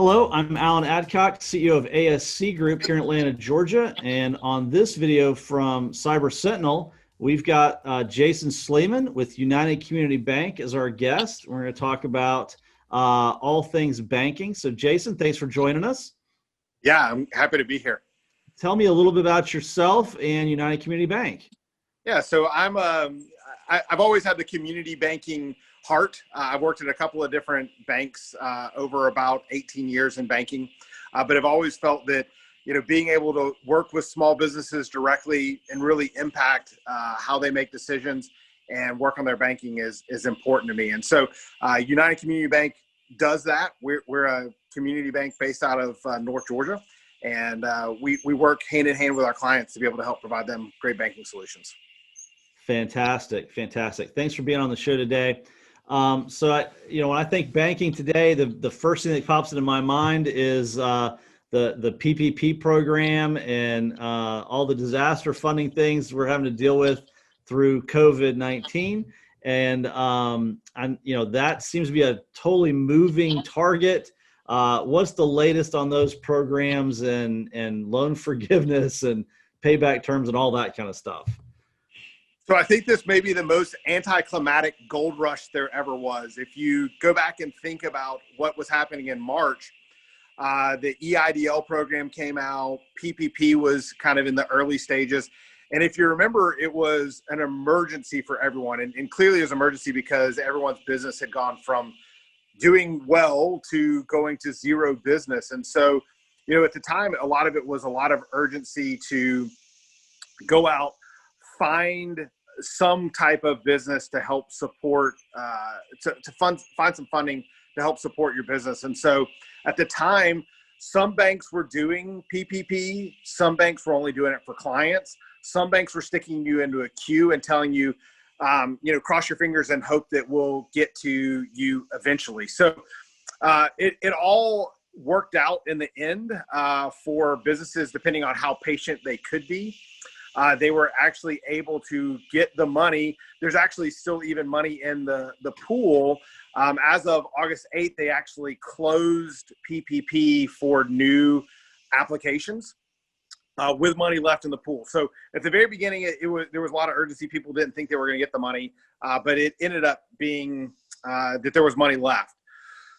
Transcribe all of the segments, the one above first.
Hello, I'm Alan Adcock, CEO of ASC Group here in Atlanta, Georgia. And on this video from Cyber Sentinel, we've got Jason Sleeman with United Community Bank as our guest. We're going to talk about all things banking. So Jason, thanks for joining us. Yeah, I'm happy to be here. Tell me a little bit about yourself and United Community Bank. Yeah, so I've always had the community banking heart. I've worked at a couple of different banks over about 18 years in banking, but I've always felt that, being able to work with small businesses directly and really impact how they make decisions and work on their banking is important to me. And so United Community Bank does that. We're a community bank based out of North Georgia, and we work hand in hand with our clients to be able to help provide them great banking solutions. Fantastic. Thanks for being on the show today. So when I think banking today, the first thing that pops into my mind is the PPP program and all the disaster funding things we're having to deal with through COVID-19. And that seems to be a totally moving target. What's the latest on those programs and loan forgiveness and payback terms and all that kind of stuff? So I think this may be the most anticlimactic gold rush there ever was. If you go back and think about what was happening in March, the EIDL program came out, PPP was kind of in the early stages. And if you remember, it was an emergency for everyone. And clearly it was an emergency because everyone's business had gone from doing well to going to zero business. And so, at the time, a lot of it was a lot of urgency to go out, find some type of business to help support, find some funding to help support your business. And so at the time, some banks were doing PPP, some banks were only doing it for clients, some banks were sticking you into a queue and telling you, cross your fingers and hope that we'll get to you eventually. So it all worked out in the end for businesses, depending on how patient they could be. They were actually able to get the money. There's actually still even money in the pool. As of August 8th, they actually closed PPP for new applications with money left in the pool. So at the very beginning, there was a lot of urgency. People didn't think they were going to get the money, but it ended up being that there was money left.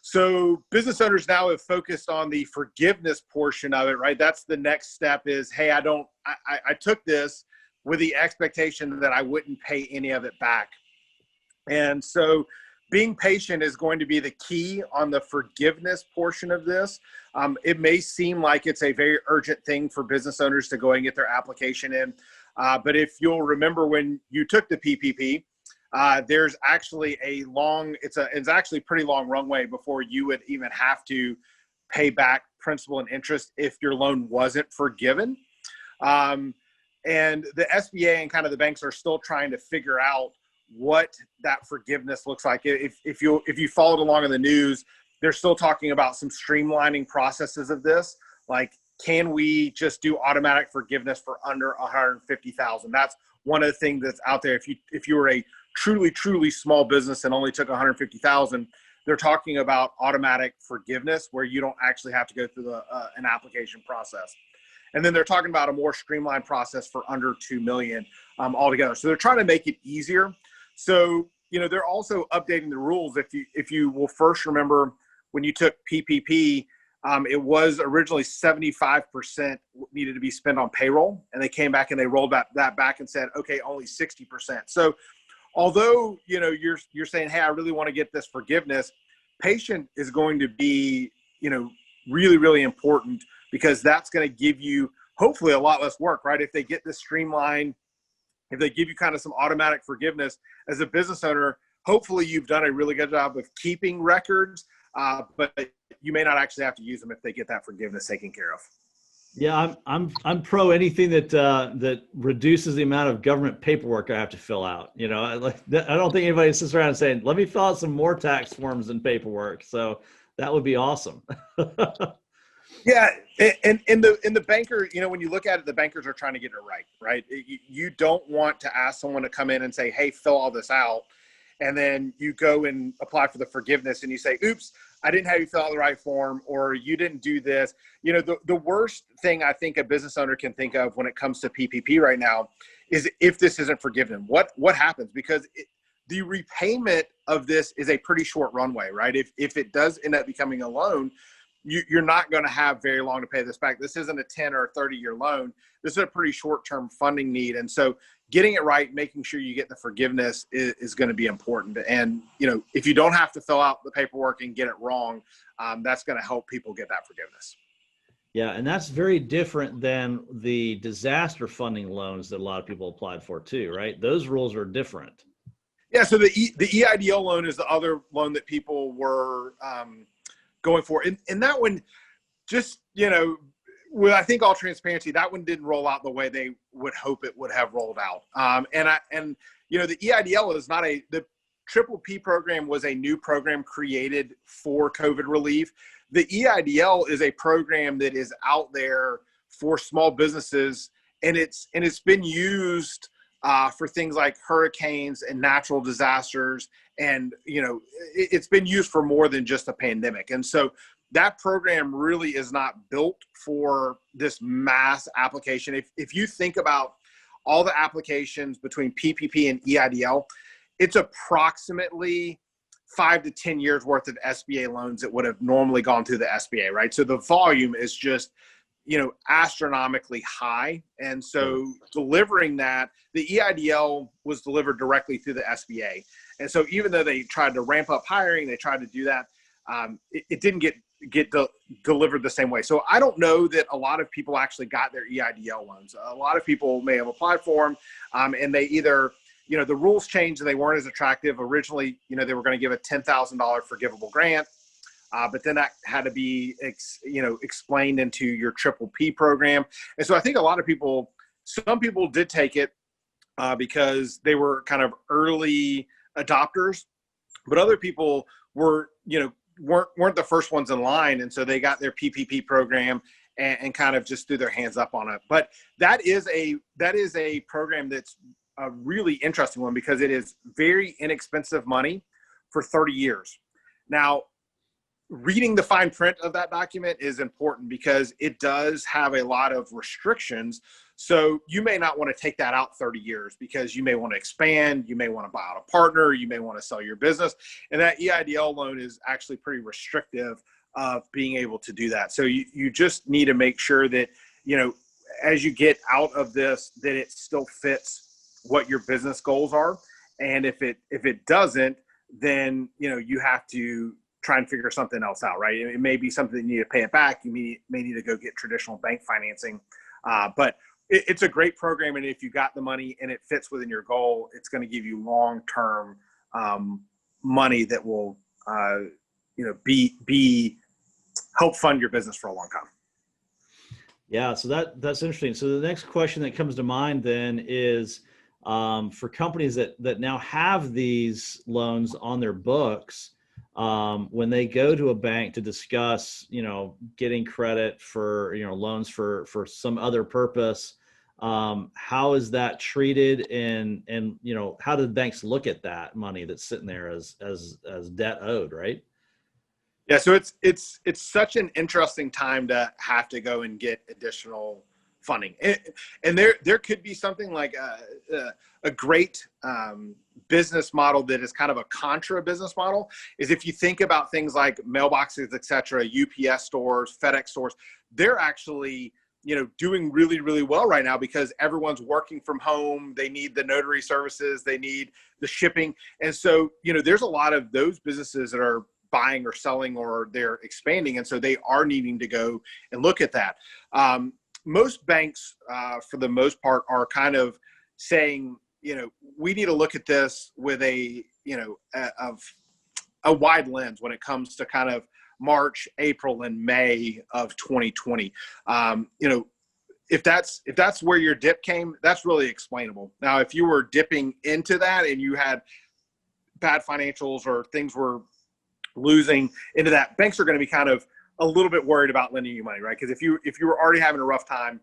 So business owners now have focused on the forgiveness portion of it, right? That's the next step is, hey, I took this with the expectation that I wouldn't pay any of it back. And so being patient is going to be the key on the forgiveness portion of this. It may seem like it's a very urgent thing for business owners to go and get their application in. But if you'll remember when you took the PPP, there's actually it's actually a pretty long runway before you would even have to pay back principal and interest if your loan wasn't forgiven. And the SBA and kind of the banks are still trying to figure out what that forgiveness looks like. If you followed along in the news, they're still talking about some streamlining processes of this. Like, can we just do automatic forgiveness for under $150,000? That's one of the things that's out there. If you were a truly small business and only took $150,000, they're talking about automatic forgiveness where you don't actually have to go through an application process. And then they're talking about a more streamlined process for under $2 million altogether. So they're trying to make it easier. So, they're also updating the rules. If you will first remember when you took PPP, it was originally 75% needed to be spent on payroll, and they came back and they rolled that back and said, okay, only 60%. So although, you're saying, hey, I really want to get this forgiveness, patient is going to be, really, really important, because that's going to give you hopefully a lot less work, right? If they get this streamlined, if they give you kind of some automatic forgiveness as a business owner, hopefully you've done a really good job of keeping records, but you may not actually have to use them if they get that forgiveness taken care of. Yeah, I'm pro anything that reduces the amount of government paperwork I have to fill out. I don't think anybody sits around saying, let me fill out some more tax forms and paperwork. So that would be awesome. Yeah, and in the banker, when you look at it, the bankers are trying to get it right? You don't want to ask someone to come in and say, hey, fill all this out, and then you go and apply for the forgiveness and you say, oops, I didn't have you fill out the right form, or you didn't do this. You know, the worst thing I think a business owner can think of when it comes to PPP right now is if this isn't forgiven, what happens? Because the repayment of this is a pretty short runway, right? If it does end up becoming a loan, you're not going to have very long to pay this back. This isn't a 10 or 30-year loan. This is a pretty short-term funding need. And so getting it right, making sure you get the forgiveness is going to be important. And, you know, if you don't have to fill out the paperwork and get it wrong, that's going to help people get that forgiveness. Yeah, and that's very different than the disaster funding loans that a lot of people applied for too, right? Those rules are different. Yeah, so the EIDL loan is the other loan that people were going for. And that one, just, you know, with, I think, all transparency, that one didn't roll out the way they would hope it would have rolled out. And you know, the EIDL is not the Triple P program was a new program created for COVID relief. The EIDL is a program that is out there for small businesses, and it's been used for things like hurricanes and natural disasters. And, you know, it's been used for more than just a pandemic. And so that program really is not built for this mass application. If you think about all the applications between PPP and EIDL, it's approximately 5 to 10 years worth of SBA loans that would have normally gone through the SBA, right? So the volume is just, you know, astronomically high. And so delivering that, the EIDL was delivered directly through the SBA. And so even though they tried to ramp up hiring, they tried to do that, it didn't get delivered the same way. So I don't know that a lot of people actually got their EIDL loans. A lot of people may have applied for them, and they either, you know, the rules changed and they weren't as attractive. Originally, you know, they were going to give a $10,000 forgivable grant. But then that had to be, explained into your Triple P program. And so I think a lot of people, some people did take it because they were kind of early adopters, but other people were, you know, weren't the first ones in line. And so they got their PPP program and kind of just threw their hands up on it. But that is a program that's a really interesting one because it is very inexpensive money for 30 years. Now, reading the fine print of that document is important because it does have a lot of restrictions. So you may not want to take that out 30 years because you may want to expand, you may want to buy out a partner, you may want to sell your business. And that EIDL loan is actually pretty restrictive of being able to do that. So you just need to make sure that, you know, as you get out of this, that it still fits what your business goals are. And if it doesn't, then, you know, you have to try and figure something else out, right? It may be something that you need to pay it back. You may need to go get traditional bank financing. But it's a great program. And if you got the money and it fits within your goal, it's going to give you long-term money that will, help fund your business for a long time. Yeah, so that's interesting. So the next question that comes to mind then is for companies that now have these loans on their books, when they go to a bank to discuss, you know, getting credit for, you know, loans for some other purpose, how is that treated, and you know, how do banks look at that money that's sitting there as debt owed, right? Yeah, so it's such an interesting time to have to go and get additional funding, and there could be something like a great business model that is kind of a contra business model. Is if you think about things like mailboxes, et cetera, UPS stores, FedEx stores, they're actually, you know, doing really, really well right now because everyone's working from home. They need the notary services, they need the shipping, and so, you know, there's a lot of those businesses that are buying or selling or they're expanding, and so they are needing to go and look at that. Most banks, for the most part, are kind of saying, you know, we need to look at this with a wide lens when it comes to kind of March, April, and May of 2020. You know, if that's where your dip came, that's really explainable. Now, if you were dipping into that and you had bad financials or things were losing into that, banks are going to be kind of a little bit worried about lending you money, right? Because if you were already having a rough time,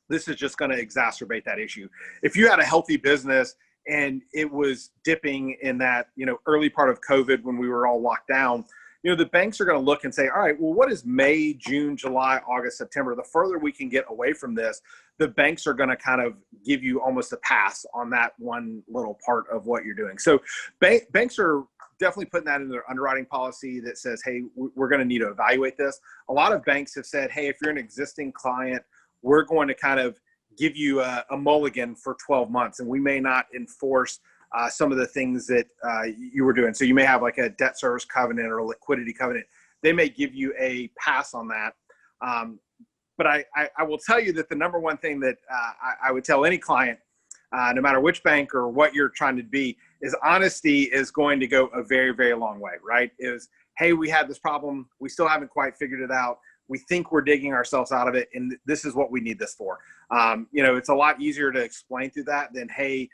this is just going to exacerbate that issue. If you had a healthy business and it was dipping in that, early part of COVID when we were all locked down, the banks are going to look and say, all right, well, what is May, June, July, August, September? The further we can get away from this, the banks are going to kind of give you almost a pass on that one little part of what you're doing. So banks are definitely putting that in their underwriting policy that says, hey, we're going to need to evaluate this. A lot of banks have said, hey, if you're an existing client, we're going to kind of give you a mulligan for 12 months, and we may not enforce some of the things that you were doing. So you may have like a debt service covenant or a liquidity covenant. They may give you a pass on that. But I will tell you that the number one thing that I would tell any client, no matter which bank or what you're trying to be, is honesty is going to go a very, very long way, right? Is, hey, we had this problem. We still haven't quite figured it out. We think we're digging ourselves out of it, and this is what we need this for. It's a lot easier to explain through that than, hey,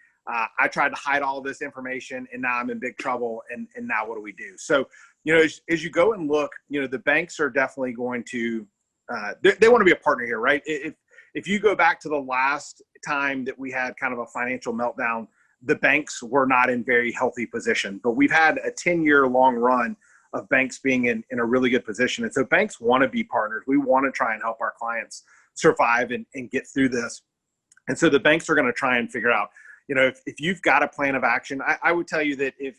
I tried to hide all this information and now I'm in big trouble. And now what do we do? So, as you go and look, the banks are definitely going to, they want to be a partner here, right? If you go back to the last time that we had kind of a financial meltdown, the banks were not in very healthy position, but we've had a 10-year long run of banks being in a really good position. And so banks want to be partners. We want to try and help our clients survive and get through this. And so the banks are going to try and figure out, if you've got a plan of action. I would tell you that if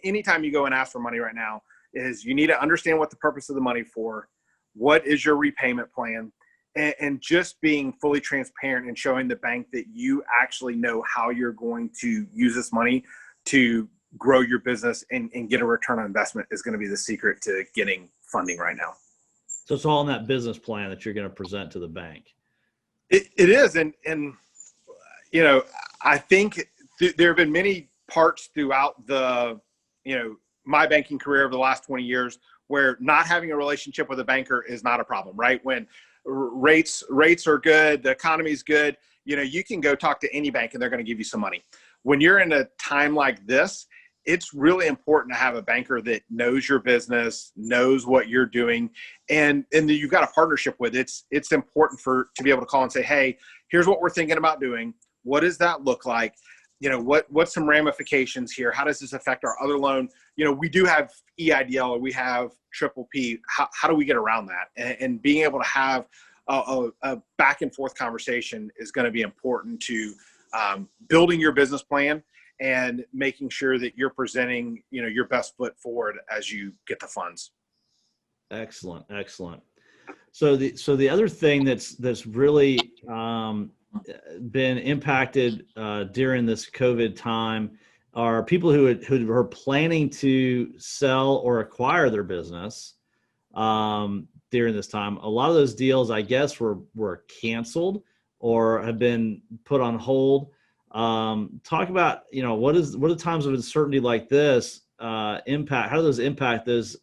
anytime you go and ask for money right now, is you need to understand what the purpose of the money for, what is your repayment plan, and just being fully transparent and showing the bank that you actually know how you're going to use this money to grow your business and get a return on investment is going to be the secret to getting funding right now. So it's all in that business plan that you're going to present to the bank. It is. And I think there have been many parts throughout my banking career over the last 20 years where not having a relationship with a banker is not a problem, right? When rates are good, the economy's good, you can go talk to any bank and they're going to give you some money. When you're in a time like this, it's really important to have a banker that knows your business, knows what you're doing, and that you've got a partnership with. It's important to be able to call and say, hey, here's what we're thinking about doing. What does that look like? What's some ramifications here? How does this affect our other loan? We do have EIDL or we have triple P. How do we get around that? And being able to have a back and forth conversation is going to be important to building your business plan and making sure that you're presenting, your best foot forward as you get the funds. Excellent. So the other thing that's really been impacted during this COVID time are people who are planning to sell or acquire their business during this time. A lot of those deals, I guess, were canceled or have been put on hold. Talk about, what are times of uncertainty like this impact? How do those impact those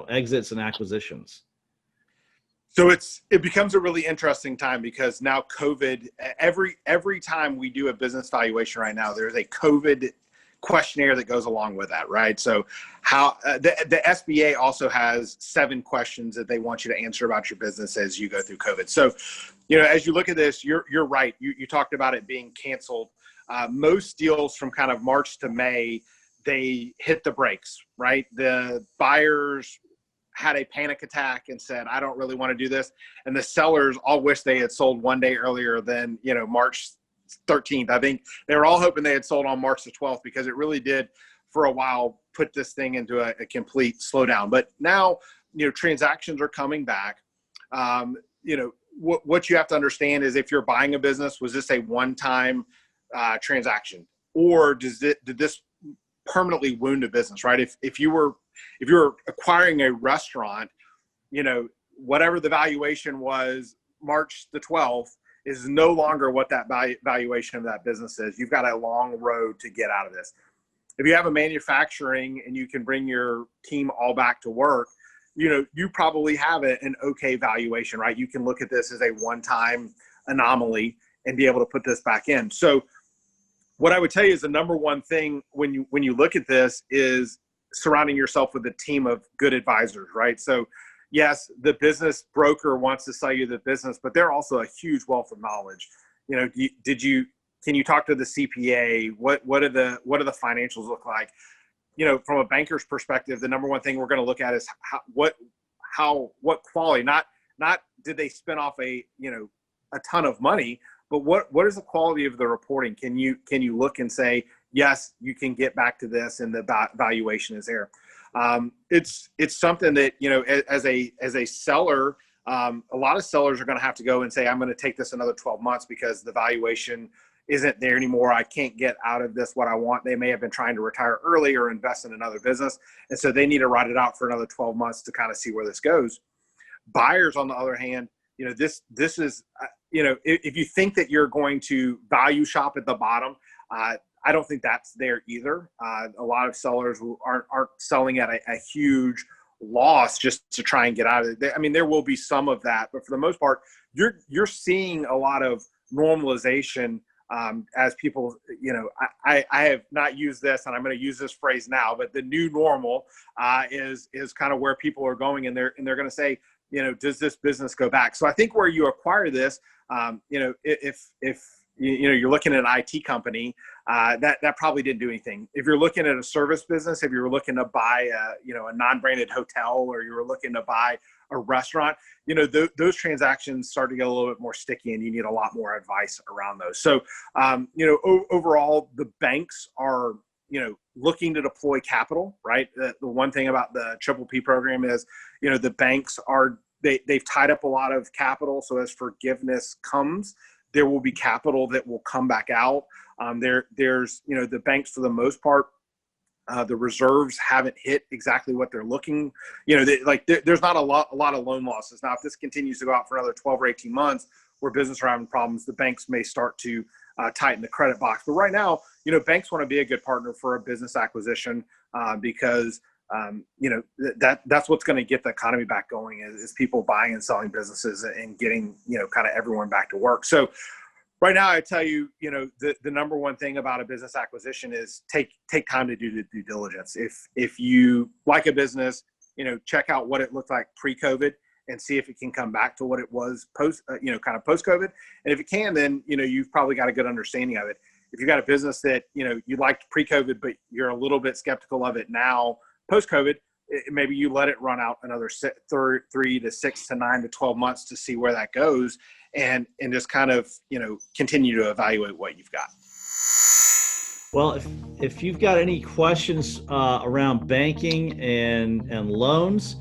exits and acquisitions? So it becomes a really interesting time because now COVID, every time we do a business valuation right now, there's a COVID questionnaire that goes along with that, right? So how the SBA also has 7 questions that they want you to answer about your business as you go through COVID. So, as you look at this, you're right. You talked about it being canceled. Most deals from kind of March to May, they hit the brakes, right? The buyers had a panic attack and said, I don't really want to do this. And the sellers all wish they had sold one day earlier than, March 13th. I think they were all hoping they had sold on March the 12th because it really did for a while put this thing into a complete slowdown. But now, transactions are coming back. What you have to understand is if you're buying a business, was this a one-time transaction, or did this permanently wound a business, right? If you're acquiring a restaurant, whatever the valuation was March the 12th is no longer what that valuation of that business is. You've got a long road to get out of this. If you have a manufacturing and you can bring your team all back to work, you probably have an okay valuation, right? You can look at this as a one-time anomaly and be able to put this back in. So what I would tell you is the number one thing when you look at this is surrounding yourself with a team of good advisors, right? So yes, the business broker wants to sell you the business, but they're also a huge wealth of knowledge. Did you Can you talk to the CPA? What do the financials look like? From a banker's perspective, the number one thing we're going to look at is what quality, not did they spin off a ton of money, but what is the quality of the reporting? Can you look and say, yes, you can get back to this and the valuation is there. It's something that, as a seller, a lot of sellers are going to have to go and say, I'm going to take this another 12 months because the valuation isn't there anymore. I can't get out of this what I want. They may have been trying to retire early or invest in another business. And so they need to ride it out for another 12 months to kind of see where this goes. Buyers, on the other hand, this is, if you think that you're going to value shop at the bottom, I don't think that's there either. A lot of sellers who aren't selling at a huge loss just to try and get out of it. I mean, there will be some of that, but for the most part, you're seeing a lot of normalization as people, I have not used this, and I'm going to use this phrase now, but the new normal is kind of where people are going, and they're going to say, does this business go back? So I think where you acquire this, if you're looking at an IT company, that probably didn't do anything. If you're looking at a service business, if you're looking to buy a non-branded hotel, or you were looking to buy a restaurant, those transactions start to get a little bit more sticky, and you need a lot more advice around those. So, overall, the banks are, looking to deploy capital, right? The one thing about the PPP program is, the banks they've tied up a lot of capital. So as forgiveness comes, there will be capital that will come back out. There's the banks, for the most part, the reserves haven't hit exactly what they're looking. There's not a lot of loan losses. Now, if this continues to go out for another 12 or 18 months, where business are having problems, the banks may start to tighten the credit box. But right now, banks want to be a good partner for a business acquisition because that's what's going to get the economy back going is people buying and selling businesses and getting, kind of everyone back to work. So right now, I tell you, the number one thing about a business acquisition is take time to do the due diligence. If you like a business, check out what it looked like pre-COVID and see if it can come back to what it was kind of post-COVID. And if it can, then, you've probably got a good understanding of it. If you've got a business that, you liked pre-COVID, but you're a little bit skeptical of it now, post-COVID, maybe you let it run out another 3 to 6 to 9 to 12 months to see where that goes, and just kind of, continue to evaluate what you've got. Well, if you've got any questions around banking and loans,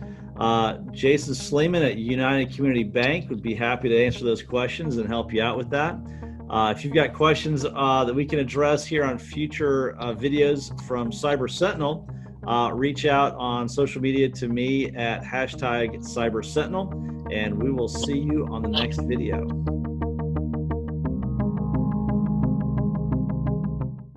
Jason Sleeman at United Community Bank would be happy to answer those questions and help you out with that. If you've got questions that we can address here on future videos from Cyber Sentinel, reach out on social media to me at #Cyber Sentinel, and we will see you on the next video.